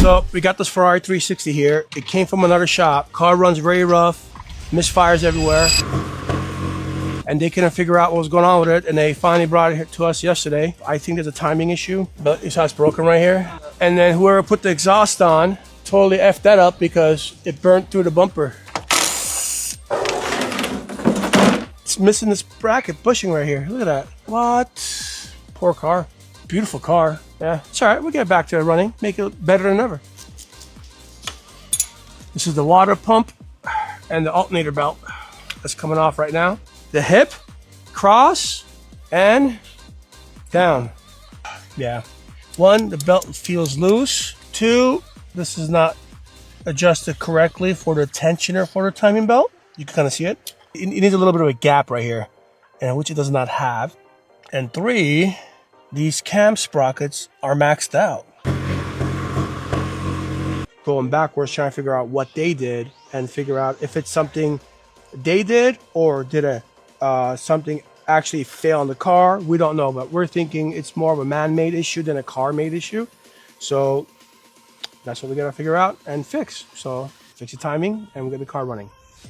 So we got this Ferrari 360 here. It came from another shop. Car runs very rough, misfires everywhere. And they couldn't figure out what was going on with it, and they finally brought it to us yesterday. I think there's a timing issue, but it's how it's broken right here. And then whoever put the exhaust on totally effed that up because it burnt through the bumper. It's missing this bracket bushing right here. Look at that. What? Poor car. Beautiful car. Yeah, it's all right. We'll get back to it running. Make it better than ever. This is the water pump and the alternator belt that's coming off right now. The hip, cross, and down. Yeah. 1, the belt feels loose. 2, this is not adjusted correctly for the tensioner for the timing belt. You can kind of see it. It needs a little bit of a gap right here, and which it does not have. And 3, these cam sprockets are maxed out. Going backwards, trying to figure out what they did and figure out if it's something they did or did something actually fail on the car. We don't know, but we're thinking it's more of a man-made issue than a car-made issue. So that's what we gotta figure out and fix. So fix the timing and we'll get the car running.